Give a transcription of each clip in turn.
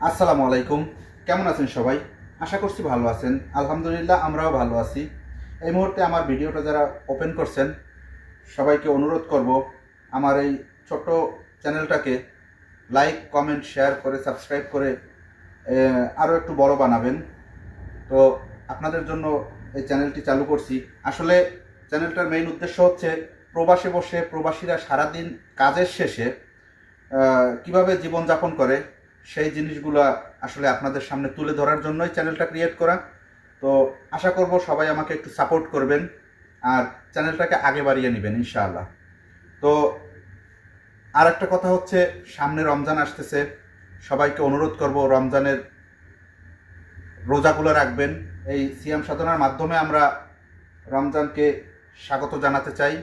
আসসালামু আলাইকুম। কেমন আছেন সবাই? আশা করছি ভালো আছেন। আলহামদুলিল্লাহ আমরাও ভালো আছি। এই মুহূর্তে আমার ভিডিওটা যারা ওপেন করছেন সবাইকে অনুরোধ করব আমার এই ছোট্ট চ্যানেলটাকে লাইক, কমেন্ট, শেয়ার করে সাবস্ক্রাইব করে আরও একটু বড় বানাবেন। তো আপনাদের জন্য এই চ্যানেলটি চালু করছি। আসলে চ্যানেলটার মেইন উদ্দেশ্য হচ্ছে প্রবাসে বসে প্রবাসীরা সারাদিন কাজের শেষে কিভাবে জীবনযাপন করে সেই জিনিসগুলো আসলে আপনাদের সামনে তুলে ধরার জন্যই চ্যানেলটা ক্রিয়েট করা। তো আশা করব সবাই আমাকে একটু সাপোর্ট করবেন আর চ্যানেলটাকে আগে বাড়িয়ে নেবেন ইনশাআল্লাহ। তো আর একটা কথা হচ্ছে, সামনে রমজান আসতেছে। সবাইকে অনুরোধ করব রমজানের রোজাগুলো রাখবেন। এই সিয়াম সাধনার মাধ্যমে আমরা রমজানকে স্বাগত জানাতে চাই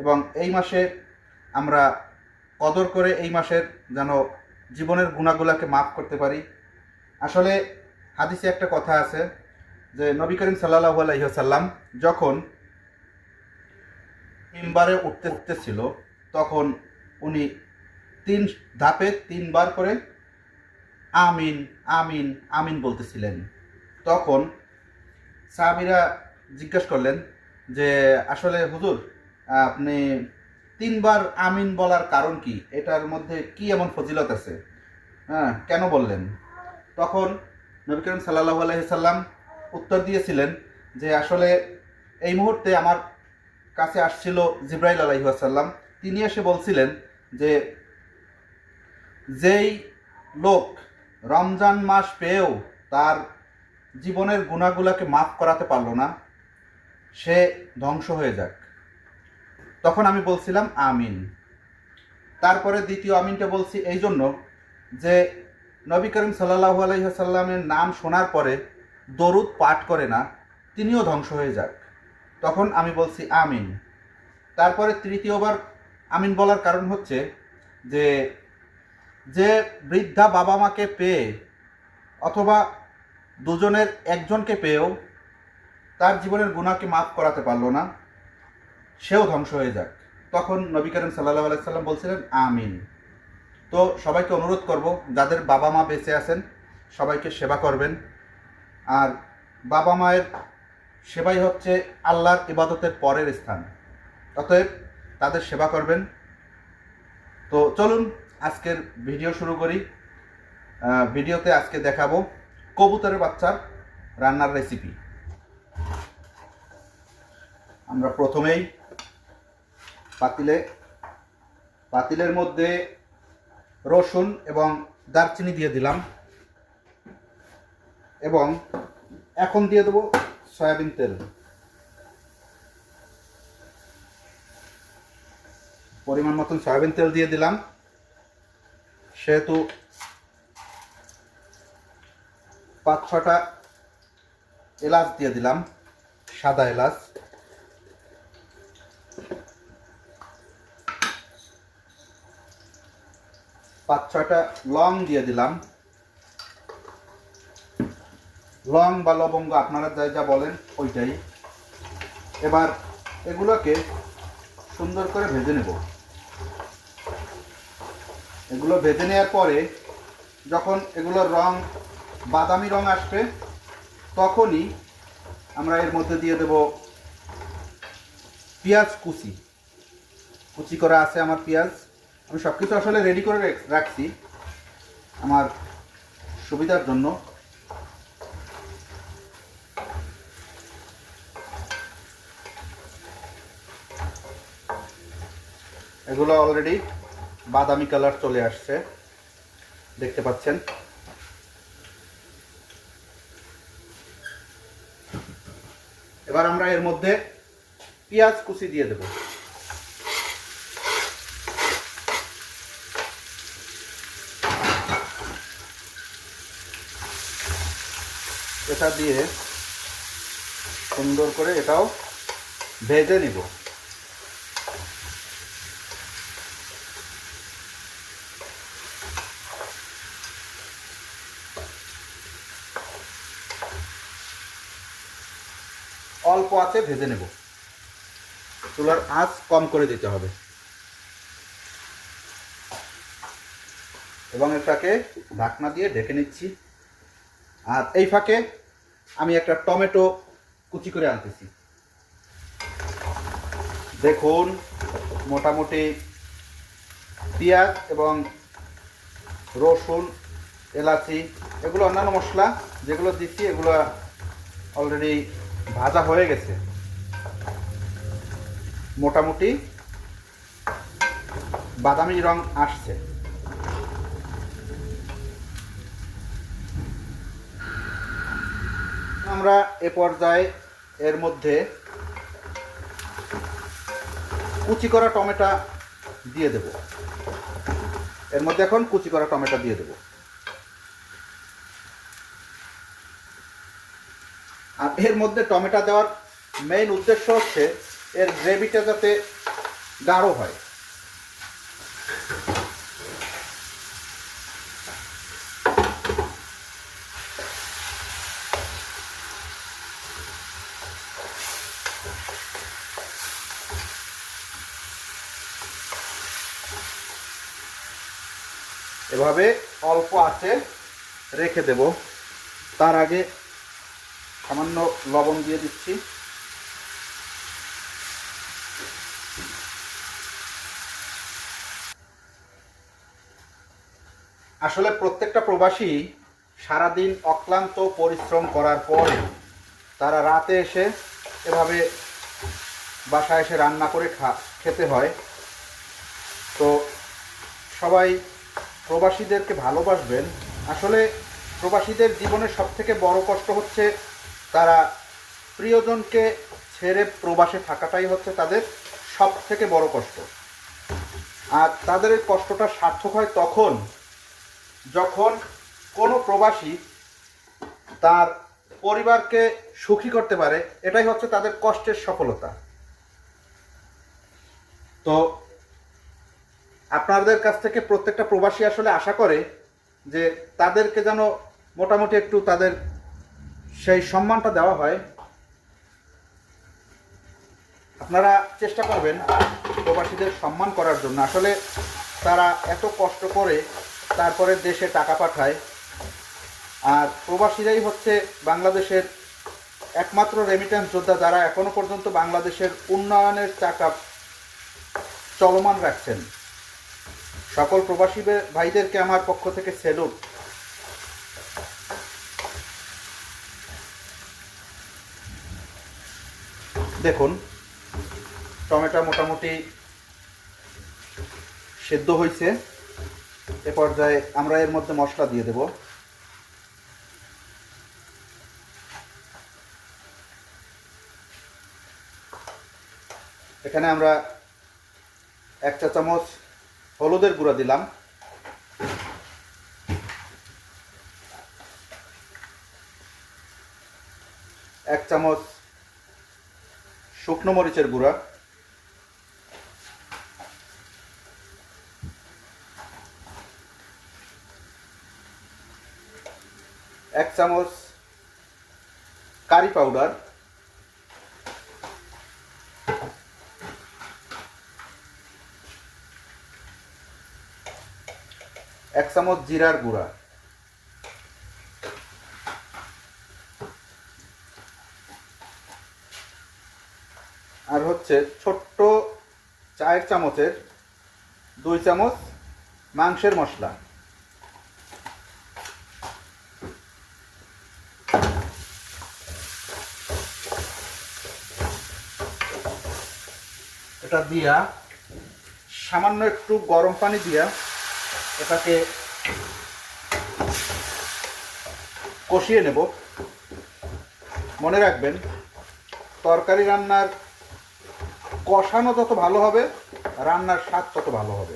এবং এই মাসে আমরা কদর করে এই মাসের যেন জীবনের গুণাগুলাকে মাফ করতে পারি। আসলে হাদিসে একটা কথা আছে যে নবী করিম সাল্লাল্লাহু আলাইহি ওয়াসাল্লাম যখন মিম্বারে উঠতেছিল তখন উনি 3 ধাপে 3 বার করে আমিন আমিন আমিন বলতেছিলেন। তখন সাহাবীরা জিজ্ঞেস করলেন যে আসলে হুজুর, আপনি 3 বার আমিন বলার কারণ কি? এটার মধ্যে কি এমন ফজিলত আছে? কেন বললেন? তখন নবী করিম সাল্লাল্লাহু আলাইহি সাল্লাম উত্তর দিয়েছিলেন যে আসলে এই মুহূর্তে আমার কাছে আসছিল জিব্রাইল আলাইহিস সালাম। তিনি এসে বলছিলেন যে যেই লোক রমজান মাস পেয়েও তার জীবনের গুণাগুলাকে মাফ করাতে পারলো না, সে ধ্বংস হয়ে যাক। তখন আমি বলছিলাম আমিন। তারপরে দ্বিতীয় আমিনটা বলছি এই জন্য যে নবী করিম সাল্লাল্লাহু আলাইহি সাল্লামের নাম শোনার পরে দরুদ পাঠ করে না, তিনিও ধ্বংস হয়ে যাক। তখন আমি বলছি আমিন। তারপরে তৃতীয়বার আমিন বলার কারণ হচ্ছে যে যে বৃদ্ধা বাবা মাকে পেয়ে অথবা দুজনের একজনকে পেয়েও তার জীবনের গুনাহকে মাফ করাতে পারলো না, সেও ধ্বংস হয়ে যাক। তখন নবী করিম সাল্লাল্লাহু আলাইহি সাল্লাম বলছিলেন আমিন। তো সবাইকে অনুরোধ করব, যাদের বাবা মা বেঁচে আছেন সবাইকে সেবা করবেন। আর বাবা মায়ের সেবাই হচ্ছে আল্লাহর ইবাদতের পরের স্থান, অতএব তাদের সেবা করবেন। তো চলুন আজকের ভিডিও শুরু করি। ভিডিওতে আজকে দেখাবো কবুতরের বাচ্চার রান্নার রেসিপি। আমরা প্রথমেই পাতিলের মধ্যে রসুন এবং দারচিনি দিয়ে দিলাম এবং এখন দিয়ে দেবো সয়াবিন তেল। পরিমাণ মতন সয়াবিন তেল দিয়ে দিলাম। সেহেতু 5-6টা এলাচ দিয়ে দিলাম, সাদা এলাচ। পাঁচ ছয়টা লং দিয়ে দিলাম। লং বা লবঙ্গ আপনারা যা বলেন ওইটাই। এবার এগুলোকে সুন্দর করে ভেজে নেব। এগুলো ভেজে নেওয়ার পরে যখন এগুলোর রং বাদামি রং আসবে তখনই আমরা এর মধ্যে দিয়ে দেব পেঁয়াজ কুচি করা আছে আমার পেঁয়াজ। আমি সব কিছু আসলে রেডি করে রাখছি আমার সুবিধার জন্য। এগুলো অলরেডি বাদামি কালার চলে আসছে, দেখতে পাচ্ছেন। এবার আমরা এর মধ্যে পেঁয়াজ কুচি দিয়ে দেব। এটা দিয়ে সুন্দর করে এটাও ভেজে নিব। অল্প আঁচে ভেজে নেব, চুলার আঁচ কম করে দিতে হবে। এবং এটাকে ঢাকনা দিয়ে ঢেকে নিচ্ছি। আর এই ফাঁকে আমি একটা টমেটো কুচি করে আনতেছি। দেখুন, মোটামুটি পেঁয়াজ এবং রসুন, এলাচি, এগুলো অন্যান্য মশলা যেগুলো দিচ্ছি এগুলো অলরেডি ভাজা হয়ে গেছে, মোটামুটি বাদামি রং আসছে। আমরা এ পর্যায়ে এর মধ্যে কুচি করা টমেটো দিয়ে দেব। এর মধ্যে এখন কুচি করা টমেটো দিয়ে দেব। আর এর মধ্যে টমেটো দেওয়ার মেইন উদ্দেশ্য হচ্ছে এর গ্রেভিটা যাতে গাঢ় হয়। এভাবে অল্প আঁচে রেখে দেব। তার আগে সামান্য লবণ দিয়ে দিচ্ছি। আসলে প্রত্যেকটা প্রবাসী সারাদিন অক্লান্ত পরিশ্রম করার পরে তারা রাতে এসে এভাবে বাসায় এসে রান্না করে খেতে হয়। তো সবাই প্রবাসীদেরকে ভালোবাসবেন। আসলে প্রবাসীদের জীবনের সবথেকে বড় কষ্ট হচ্ছে তারা প্রিয়জনকে ছেড়ে প্রবাসে থাকাটাই হচ্ছে তাদের সবথেকে বড় কষ্ট। আর তাদের এই কষ্টটা সার্থক হয় তখন যখন কোনো প্রবাসী তার পরিবারকে সুখী করতে পারে, এটাই হচ্ছে তাদের কষ্টের সফলতা। তো আপনাদের কাছ থেকে প্রত্যেকটা প্রবাসী আসলে আশা করে যে তাদেরকে যেন মোটামুটি একটু তাদের সেই সম্মানটা দেওয়া হয়। আপনারা চেষ্টা করবেন প্রবাসীদের সম্মান করার জন্য। আসলে তারা এত কষ্ট করে তারপরে দেশে টাকা পাঠায়। আর প্রবাসীরাই হচ্ছে বাংলাদেশের একমাত্র রেমিটেন্স যোদ্ধা যারা এখনো পর্যন্ত বাংলাদেশের উন্নয়নের চাকা চলমান রাখছেন। সকল প্রবাসী ভাইদেরকে আমার পক্ষ থেকে স্যালুট। দেখুন, টমেটো মোটামুটি সেদ্ধ হয়েছে। এ পর্যায়ে আমরা এর মধ্যে মশলা দিয়ে দেব। এখানে আমরা 1 চা চামচ হলুদের গুঁড়া দিলাম, 1 চামচ শুকনো মরিচের গুঁড়া, 1 চামচ কারি পাউডার, 1 চামচ জিরার গুঁড়া, আর হচ্ছে ছোট্ট চায়ের চামচের 2 চামচ মাংসের মশলা। এটা দিয়া সামান্য একটু গরম পানি দিয়া এটাকে কষিয়ে নেব। মনে রাখবেন, তরকারি রান্নার কষানো যত ভালো হবে রান্নার স্বাদ তত ভালো হবে।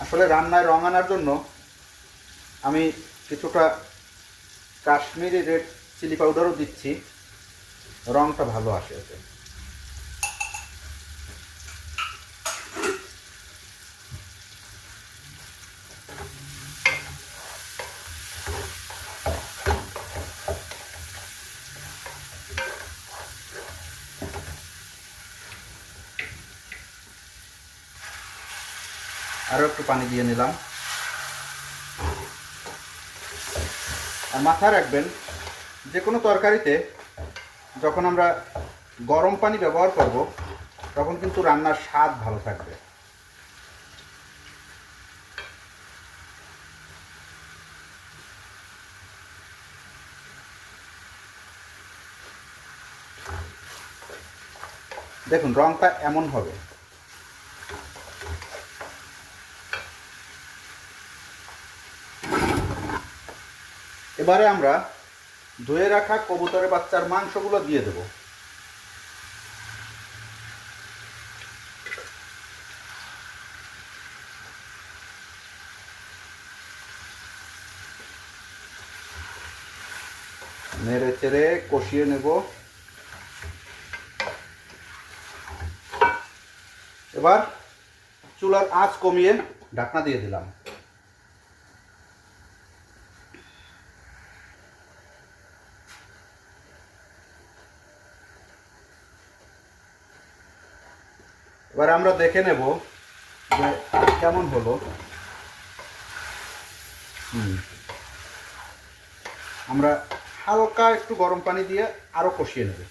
আসলে রান্নায় রং আনার জন্য আমি কিছুটা কাশ্মীরি রেড চিলি পাউডারও দিচ্ছি, রঙটা ভালো আসে এতে। আরও একটু পানি দিয়ে নিলাম। আর মাথায় রাখবেন, যে কোনো তরকারিতে যখন আমরা গরম পানি ব্যবহার করব তখন কিন্তু রান্নার স্বাদ ভালো থাকবে। দেখুন রংটা এমন হবে। এবারে আমরা ধুয়ে রাখা কবুতরের বাচ্চার মাংসগুলো দিয়ে দেব। নেড়ে চেড়ে কষিয়ে নেব। এবার চুলার আঁচ কমিয়ে ঢাকনা দিয়ে দিলাম। এবার আমরা দেখে নেব যে কেমন হলো। আমরা হালকা একটু গরম পানি দিয়ে আরো কষিয়ে নেব।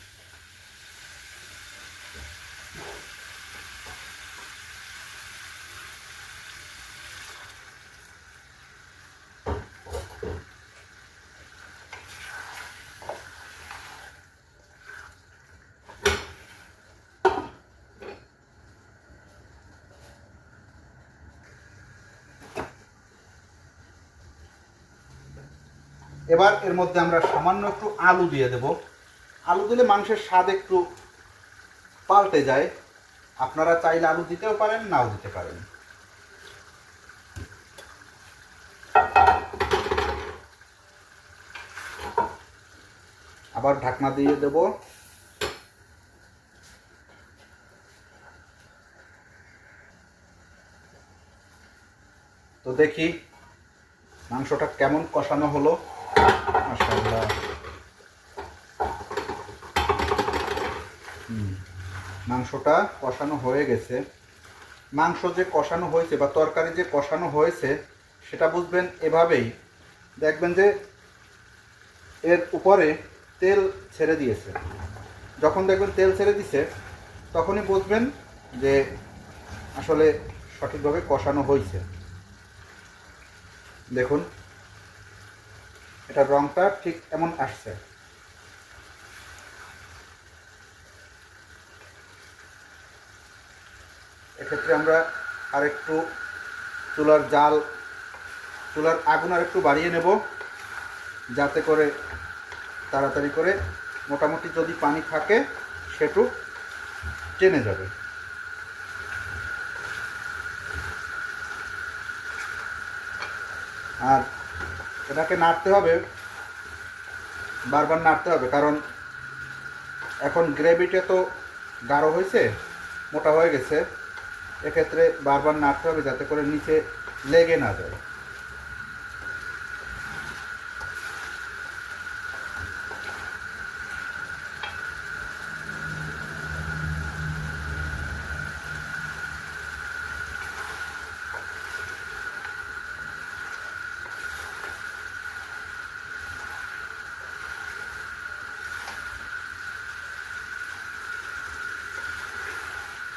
এবার এর মধ্যে আমরা সামান্য একটু আলু দিয়ে দেব। আলু দিলে মাংসের স্বাদ একটু পাল্টে যায়। আপনারা চাইলে আলু দিতেও পারেন, নাও দিতে পারেন। আবার ঢাকনা দিয়ে দেব। তো দেখি মাংসটা কেমন কষানো হলো। মাশাআল্লাহ। মাংসটা কষানো হয়ে গেছে। মাংস যে কষানো হয়েছে বা তরকারি যে কষানো হয়েছে সেটা বুঝবেন এভাবেই। দেখবেন যে এর উপরে তেল ছেড়ে দিয়েছে। যখন দেখবেন তেল ছেড়ে দিছে তখনই বুঝবেন যে আসলে সঠিকভাবে কষানো হয়েছে। দেখুন এটার রংটা ঠিক এমন আসছে। এক্ষেত্রে আমরা আরেকটু চুলার আগুন আর একটু বাড়িয়ে নেব, যাতে করে তাড়াতাড়ি করে মোটামুটি যদি পানি থাকে সেটু টেনে যাবে। আর এটাকে নাড়তে হবে, বারবার নাড়তে হবে, কারণ এখন গ্রেভিটা তো গাঢ় হয়েছে, মোটা হয়ে গেছে। এক্ষেত্রে বারবার নাড়তে হবে যাতে করে নিচে লেগে না যায়।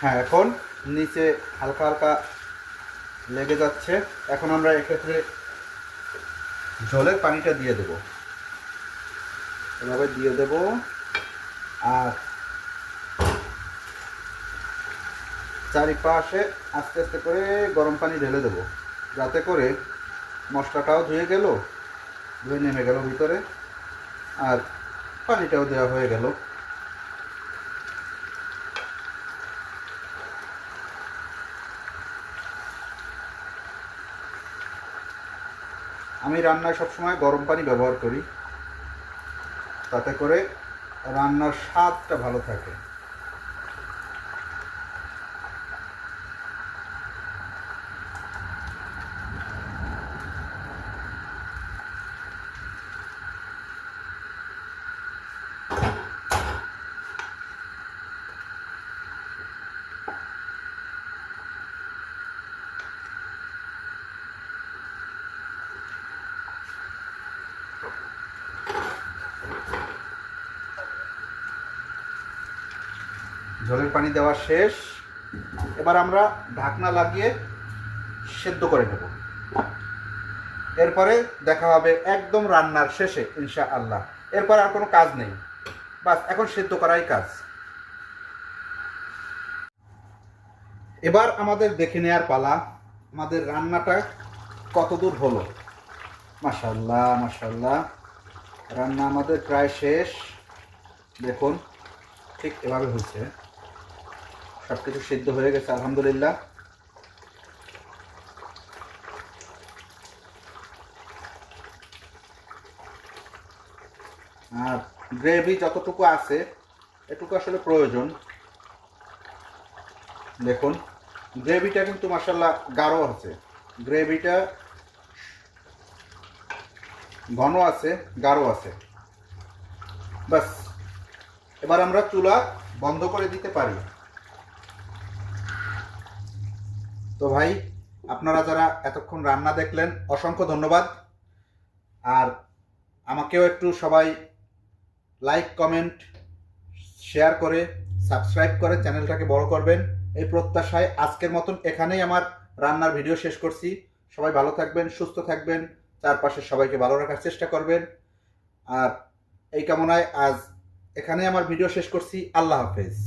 হ্যাঁ, এখন নিচে হালকা হালকা লেগে যাচ্ছে। এখন আমরা এক্ষেত্রে জলের পানিটা দিয়ে দেব। এভাবে দিয়ে দেব আর চারিপাশে আস্তে আস্তে করে গরম পানি ঢেলে দেব, যাতে করে মশলাটাও ধুয়ে নেমে গেল ভিতরে, আর পানিটাও দেওয়া হয়ে গেল। আমি রান্নায় সবসময় গরম পানি ব্যবহার করি, তাতে করে রান্নার স্বাদটা ভালো থাকে। ঝোলের পানি দেওয়া শেষ। এবার আমরা ঢাকনা লাগিয়ে সেদ্ধ করে নেব। এরপরে দেখা হবে একদম রান্নার শেষে ইনশাআল্লাহ। এরপর আর কোনো কাজ নেই, বাস এখন সেদ্ধ করাই কাজ। এবার আমাদের দেখে নেওয়ার পালা আমাদের রান্নাটা কতদূর হলো। মাশাআল্লাহ মাশাআল্লাহ, রান্না আমাদের প্রায় শেষ। দেখুন ঠিক এভাবে হয়েছে, সব কিছু সিদ্ধ হয়ে গেছে আলহামদুলিল্লাহ। আর গ্রেভি যতটুকু আছে এটুকু আসলে প্রয়োজন। দেখুন গ্রেভিটা কিন্তু মাশাআল্লাহ গাঢ় আছে, গ্রেভিটা ঘন আছে, গাঢ় আছে। বাস এবার আমরা চুলা বন্ধ করে দিতে পারি। তো ভাই, আপনারা যারা এতক্ষণ রান্না দেখলেন অসংখ্য ধন্যবাদ। আর আমাকেও একটু সবাই লাইক কমেন্ট শেয়ার করে সাবস্ক্রাইব করে চ্যানেলটাকে বড় করবেন, এই প্রত্যাশায় আজকের মতন এখানেই আমার রান্নার ভিডিও শেষ করছি। সবাই ভালো থাকবেন, সুস্থ থাকবেন, চারপাশের সবাইকে ভালো রাখার চেষ্টা করবেন। আর এই কামনায় আজ এখানেই আমার ভিডিও শেষ করছি। আল্লাহ হাফেজ।